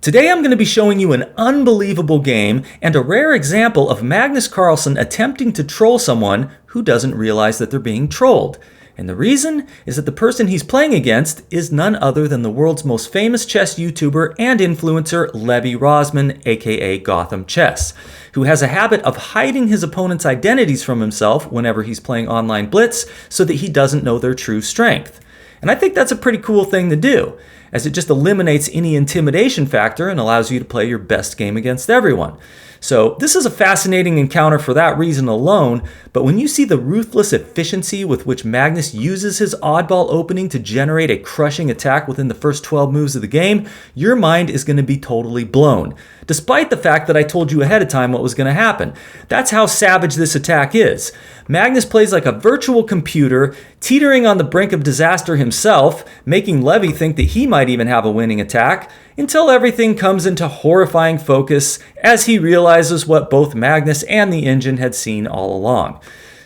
Today I'm going to be showing you an unbelievable game and a rare example of Magnus Carlsen attempting to troll someone who doesn't realize that they're being trolled. And the reason is that the person he's playing against is none other than the world's most famous chess YouTuber and influencer, Levy Rozman, aka GothamChess, who has a habit of hiding his opponent's identities from himself whenever he's playing online blitz so that he doesn't know their true strength. And I think that's a pretty cool thing to do, as it just eliminates any intimidation factor and allows you to play your best game against everyone. So this is a fascinating encounter for that reason alone, but when you see the ruthless efficiency with which Magnus uses his oddball opening to generate a crushing attack within the first 12 moves of the game, your mind is going to be totally blown, despite the fact that I told you ahead of time what was going to happen. That's how savage this attack is. Magnus plays like a virtual computer, teetering on the brink of disaster himself, making Levy think that he might even have a winning attack, until everything comes into horrifying focus as he realizes what both Magnus and the engine had seen all along.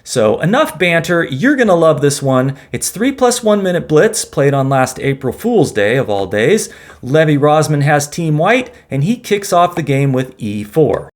So enough banter, you're going to love this one. It's 3 + 1 minute blitz, played on last April Fool's Day of all days. Levy Rozman has Team White, and he kicks off the game with e4.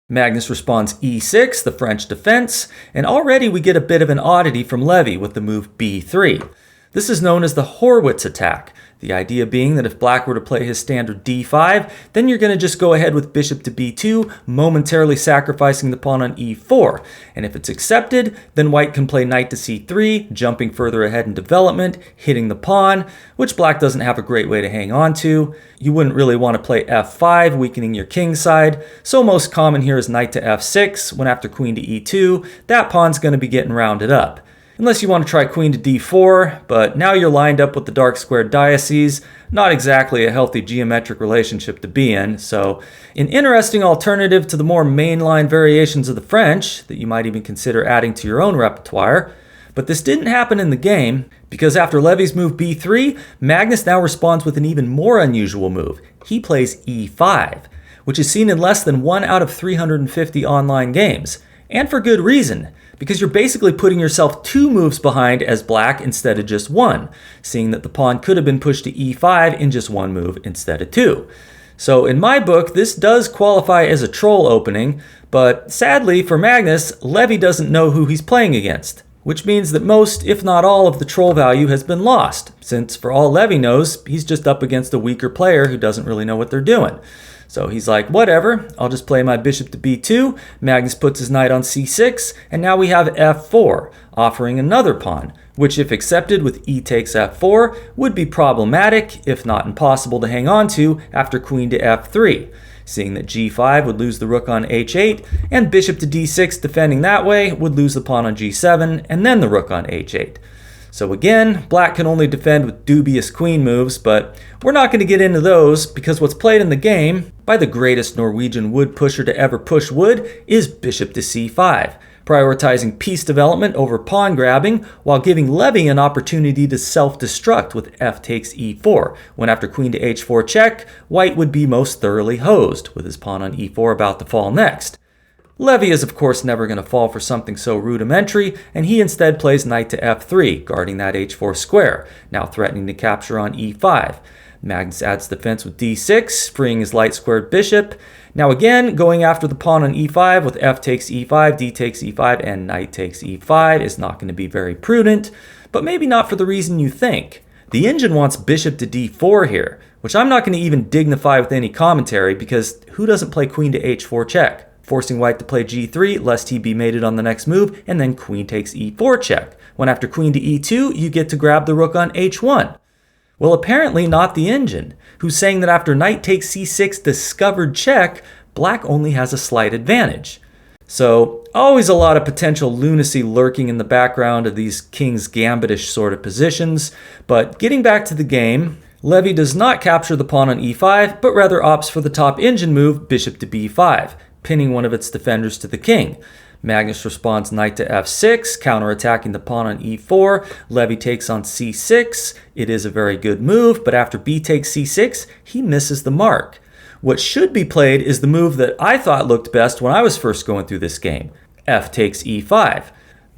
Magnus responds e6, the French defense, and already we get a bit of an oddity from Levy with the move b3. This is known as the Horwitz attack, the idea being that if black were to play his standard d5, then you're going to just go ahead with bishop to b2, momentarily sacrificing the pawn on e4. And if it's accepted, then white can play knight to c3, jumping further ahead in development, hitting the pawn, which black doesn't have a great way to hang on to. You wouldn't really want to play f5, weakening your king side, so most common here is knight to f6, when after queen to e2, that pawn's going to be getting rounded up. Unless you want to try queen to d4, but now you're lined up with the dark squared diagonals, not exactly a healthy geometric relationship to be in, so an interesting alternative to the more mainline variations of the French that you might even consider adding to your own repertoire. But this didn't happen in the game, because after Levy's move b3, Magnus now responds with an even more unusual move. He plays e5, which is seen in less than 1 out of 350 online games, and for good reason, because you're basically putting yourself 2 moves behind as black instead of just 1, seeing that the pawn could have been pushed to e5 in just 1 move instead of 2. So in my book, this does qualify as a troll opening, but sadly for Magnus, Levy doesn't know who he's playing against, which means that most, if not all, of the troll value has been lost, since for all Levy knows, he's just up against a weaker player who doesn't really know what they're doing. So he's like, whatever, I'll just play my bishop to b2, Magnus puts his knight on c6, and now we have f4, offering another pawn, which if accepted with e takes f4, would be problematic, if not impossible to hang on to, after queen to f3, seeing that g5 would lose the rook on h8, and bishop to d6 defending that way would lose the pawn on g7, and then the rook on h8. So again, black can only defend with dubious queen moves, but we're not going to get into those because what's played in the game by the greatest Norwegian wood pusher to ever push wood is bishop to c5, prioritizing piece development over pawn grabbing while giving Levy an opportunity to self-destruct with f takes e4, when after queen to h4 check, white would be most thoroughly hosed with his pawn on e4 about to fall next. Levy is of course never going to fall for something so rudimentary, and he instead plays knight to f3, guarding that h4 square, now threatening to capture on e5. Magnus adds defense with d6, freeing his light squared bishop. Now again, going after the pawn on e5 with f takes e5, d takes e5, and knight takes e5 is not going to be very prudent, but maybe not for the reason you think. The engine wants bishop to d4 here, which I'm not going to even dignify with any commentary because who doesn't play queen to h4 check? Forcing white to play g3 lest he be mated on the next move, and then queen takes e4 check, when after queen to e2 you get to grab the rook on h1. Well, apparently not the engine, who's saying that after knight takes c6 discovered check, black only has a slight advantage. So always a lot of potential lunacy lurking in the background of these king's gambitish sort of positions, but getting back to the game, Levy does not capture the pawn on e5, but rather opts for the top engine move, bishop to b5, pinning one of its defenders to the king. Magnus responds knight to f6, counterattacking the pawn on e4. Levy takes on c6. It is a very good move, but after b takes c6, he misses the mark. What should be played is the move that I thought looked best when I was first going through this game, f takes e5.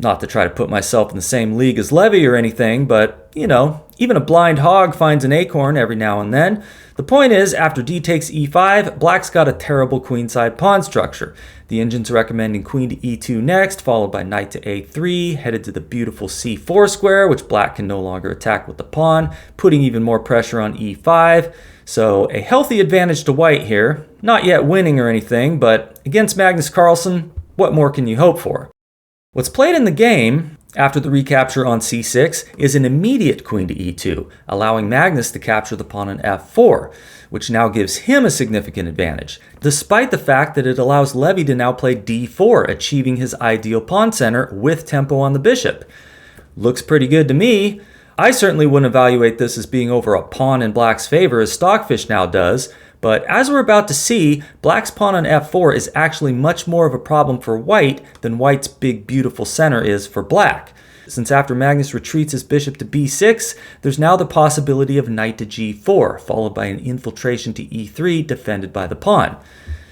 Not to try to put myself in the same league as Levy or anything, but, even a blind hog finds an acorn every now and then. The point is, after d takes e5, black's got a terrible queenside pawn structure. The engine's recommending queen to e2 next, followed by knight to a3, headed to the beautiful c4 square, which black can no longer attack with the pawn, putting even more pressure on e5. So a healthy advantage to white here. Not yet winning or anything, but against Magnus Carlsen, what more can you hope for? What's played in the game, after the recapture on c6, is an immediate queen to e2, allowing Magnus to capture the pawn on f4, which now gives him a significant advantage, despite the fact that it allows Levy to now play d4, achieving his ideal pawn center with tempo on the bishop. Looks pretty good to me. I certainly wouldn't evaluate this as being over a pawn in black's favor as Stockfish now does, but as we're about to see, black's pawn on f4 is actually much more of a problem for white than white's big beautiful center is for black. Since after Magnus retreats his bishop to b6, there's now the possibility of knight to g4, followed by an infiltration to e3 defended by the pawn.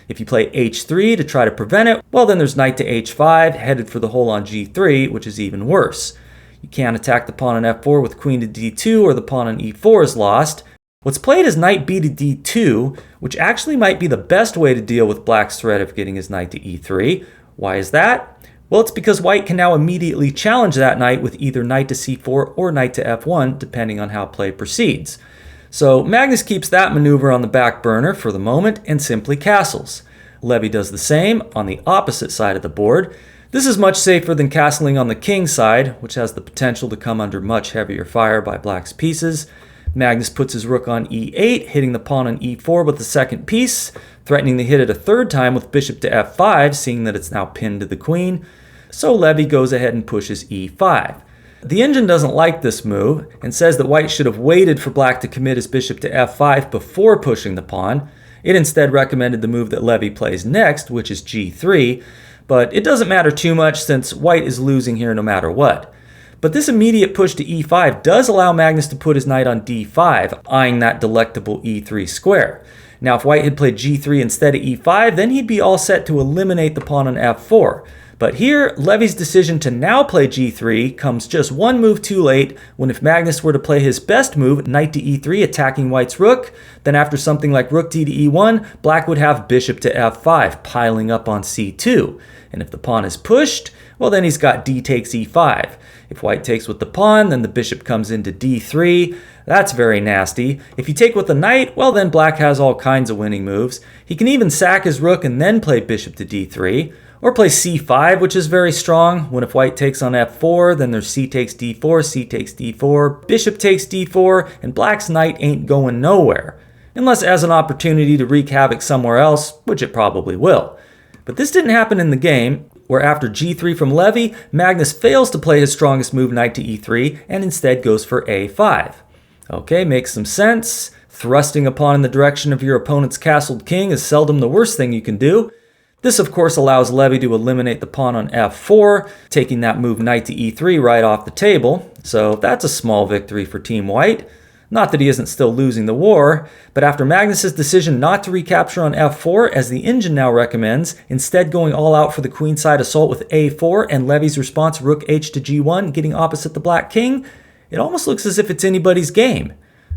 If you play h3 to try to prevent it, well then there's knight to h5, headed for the hole on g3, which is even worse. You can't attack the pawn on f4 with queen to d2 or the pawn on e4 is lost. What's played is knight b to d2, which actually might be the best way to deal with black's threat of getting his knight to e3. Why is that? Well, it's because white can now immediately challenge that knight with either knight to c4 or knight to f1, depending on how play proceeds. So Magnus keeps that maneuver on the back burner for the moment and simply castles. Levy does the same on the opposite side of the board. This is much safer than castling on the king side, which has the potential to come under much heavier fire by black's pieces. Magnus puts his rook on e8, hitting the pawn on e4 with the second piece, threatening to hit it a third time with bishop to f5, seeing that it's now pinned to the queen. So Levy goes ahead and pushes e5. The engine doesn't like this move and says that white should have waited for black to commit his bishop to f5 before pushing the pawn. It instead recommended the move that Levy plays next, which is g3, but it doesn't matter too much since white is losing here no matter what. But this immediate push to e5 does allow Magnus to put his knight on d5, eyeing that delectable e3 square. Now if white had played g3 instead of e5, then he'd be all set to eliminate the pawn on f4. But here, Levy's decision to now play g3 comes just one move too late, when if Magnus were to play his best move, knight to e3 attacking white's rook, then after something like rook d to e1, black would have bishop to f5 piling up on c2. And if the pawn is pushed, well then he's got d takes e5. If white takes with the pawn, then the bishop comes into d3. That's very nasty. If you take with the knight, well then black has all kinds of winning moves. He can even sack his rook and then play bishop to d3. Or play c5, which is very strong. When if white takes on f4, then there's c takes d4, c takes d4, bishop takes d4, and black's knight ain't going nowhere. Unless it has an opportunity to wreak havoc somewhere else, which it probably will. But this didn't happen in the game, where after g3 from Levy, Magnus fails to play his strongest move, knight to e3, and instead goes for a5. Okay, makes some sense. Thrusting a pawn in the direction of your opponent's castled king is seldom the worst thing you can do. This, of course, allows Levy to eliminate the pawn on f4, taking that move knight to e3 right off the table. So that's a small victory for Team White. Not that he isn't still losing the war, but after Magnus's decision not to recapture on f4, as the engine now recommends, instead going all out for the queenside assault with a4 and Levy's response rook h to g1 getting opposite the black king, it almost looks as if it's anybody's game.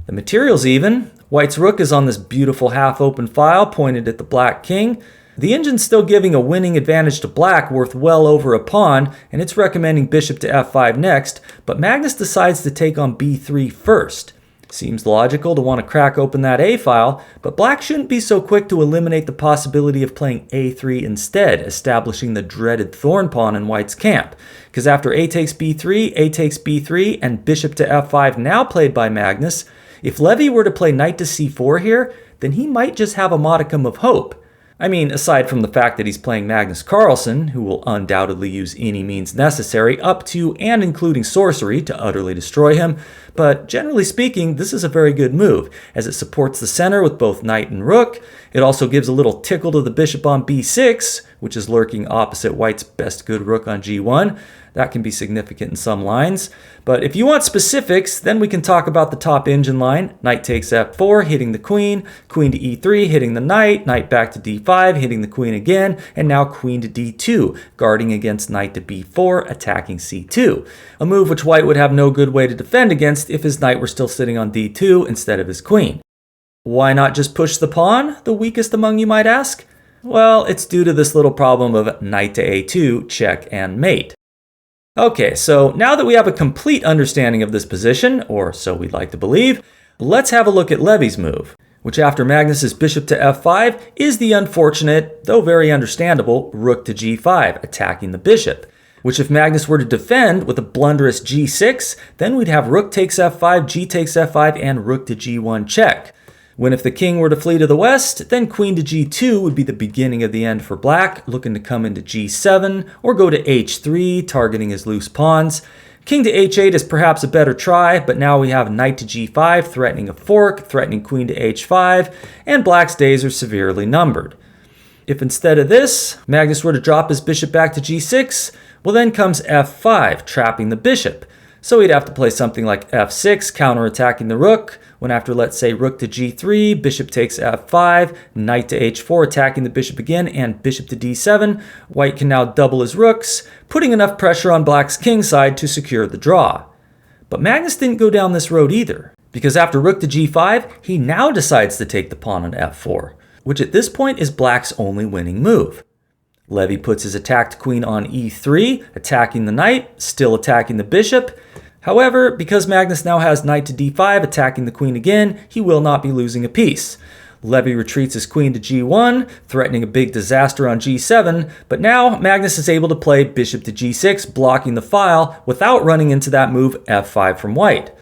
The material's even. White's rook is on this beautiful half-open file pointed at the black king. The engine's still giving a winning advantage to black worth well over a pawn, and it's recommending bishop to f5 next, but Magnus decides to take on b3 first. Seems logical to want to crack open that a file, but black shouldn't be so quick to eliminate the possibility of playing a3 instead, establishing the dreaded thorn pawn in white's camp. Because after a takes b3, and bishop to f5 now played by Magnus, if Levy were to play knight to c4 here, then he might just have a modicum of hope. I mean, aside from the fact that he's playing Magnus Carlsen, who will undoubtedly use any means necessary, up to and including sorcery, to utterly destroy him, but generally speaking, this is a very good move, as it supports the center with both knight and rook. It also gives a little tickle to the bishop on b6, which is lurking opposite white's best good rook on g1. That can be significant in some lines. But if you want specifics, then we can talk about the top engine line. Knight takes f4, hitting the queen, queen to e3, hitting the knight, knight back to d5, hitting the queen again, and now queen to d2, guarding against knight to b4, attacking c2. A move which white would have no good way to defend against if his knight were still sitting on d2 instead of his queen. Why not just push the pawn, the weakest among you might ask? Well, it's due to this little problem of knight to a2, check and mate. Okay, so now that we have a complete understanding of this position, or so we'd like to believe, let's have a look at Levy's move, which after Magnus's bishop to f5 is the unfortunate, though very understandable, rook to g5, attacking the bishop, which if Magnus were to defend with a blunderous g6, then we'd have rook takes f5, g takes f5, and rook to g1 check. When if the king were to flee to the west, then queen to g2 would be the beginning of the end for black, looking to come into g7 or go to h3, targeting his loose pawns. King to h8 is perhaps a better try, but now we have knight to g5, threatening a fork, threatening queen to h5, and black's days are severely numbered. If instead of this, Magnus were to drop his bishop back to g6, well then comes f5, trapping the bishop. So he'd have to play something like f6, counterattacking the rook, when after let's say rook to g3, bishop takes f5, knight to h4, attacking the bishop again, and bishop to d7, white can now double his rooks, putting enough pressure on black's king side to secure the draw. But Magnus didn't go down this road either, because after rook to g5, he now decides to take the pawn on f4, which at this point is black's only winning move. Levy puts his attacked queen on e3, attacking the knight, still attacking the bishop. However, because Magnus now has knight to d5, attacking the queen again, he will not be losing a piece. Levy retreats his queen to g1, threatening a big disaster on g7, but now Magnus is able to play bishop to g6, blocking the file without running into that move f5 from white.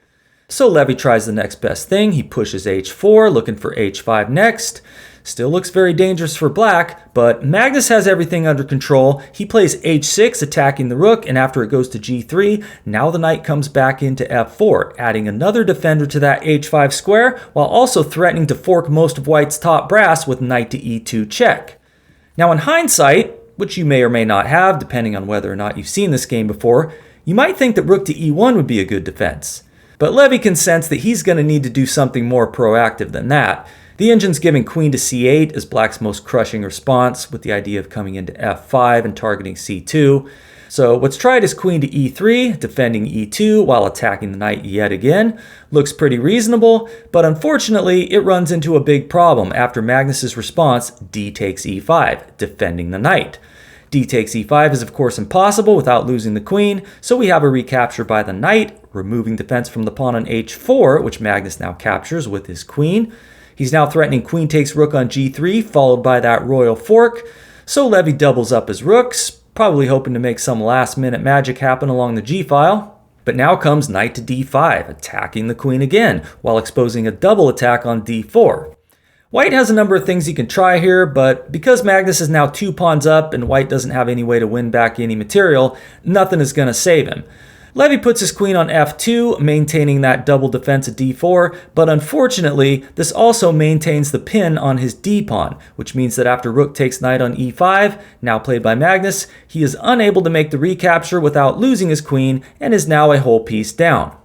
So Levy tries the next best thing. He pushes h4, looking for h5 next. Still looks very dangerous for black, but Magnus has everything under control. He plays h6, attacking the rook, and after it goes to g3, now the knight comes back into f4, adding another defender to that h5 square, while also threatening to fork most of white's top brass with knight to e2 check. Now in hindsight, which you may or may not have, depending on whether or not you've seen this game before, you might think that rook to e1 would be a good defense. But Levy can sense that he's going to need to do something more proactive than that. The engine's giving queen to c8 as black's most crushing response, with the idea of coming into f5 and targeting c2. So what's tried is queen to e3, defending e2 while attacking the knight yet again. Looks pretty reasonable, but unfortunately it runs into a big problem after Magnus's response, d takes e5, defending the knight. D takes e5 is of course impossible without losing the queen, so we have a recapture by the knight, removing defense from the pawn on h4, which Magnus now captures with his queen. He's now threatening queen takes rook on g3, followed by that royal fork, so Levy doubles up his rooks, probably hoping to make some last-minute magic happen along the g-file. But now comes knight to d5, attacking the queen again, while exposing a double attack on d4. White has a number of things he can try here, but because Magnus is now 2 pawns up and white doesn't have any way to win back any material, nothing is going to save him. Levy puts his queen on f2, maintaining that double defense at d4, but unfortunately, this also maintains the pin on his d-pawn, which means that after rook takes knight on e5, now played by Magnus, he is unable to make the recapture without losing his queen and is now a whole piece down.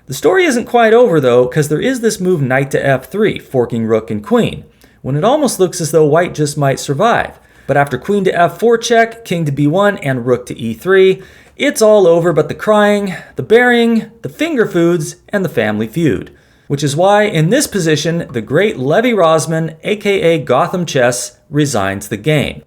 The story isn't quite over though, because there is this move knight to f3, forking rook and queen, when it almost looks as though white just might survive. But after queen to f4 check, king to b1, and rook to e3, it's all over but the crying, the burying, the finger foods, and the family feud. Which is why, in this position, the great Levy Rozman, aka GothamChess, resigns the game.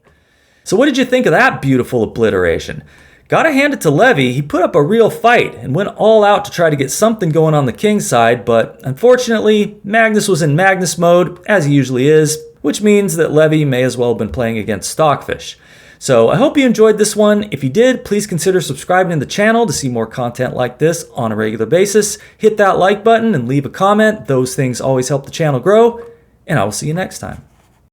So what did you think of that beautiful obliteration? Gotta hand it to Levy, he put up a real fight and went all out to try to get something going on the king side, but unfortunately, Magnus was in Magnus mode, as he usually is, which means that Levy may as well have been playing against Stockfish. So I hope you enjoyed this one. If you did, please consider subscribing to the channel to see more content like this on a regular basis. Hit that like button and leave a comment. Those things always help the channel grow, and I will see you next time.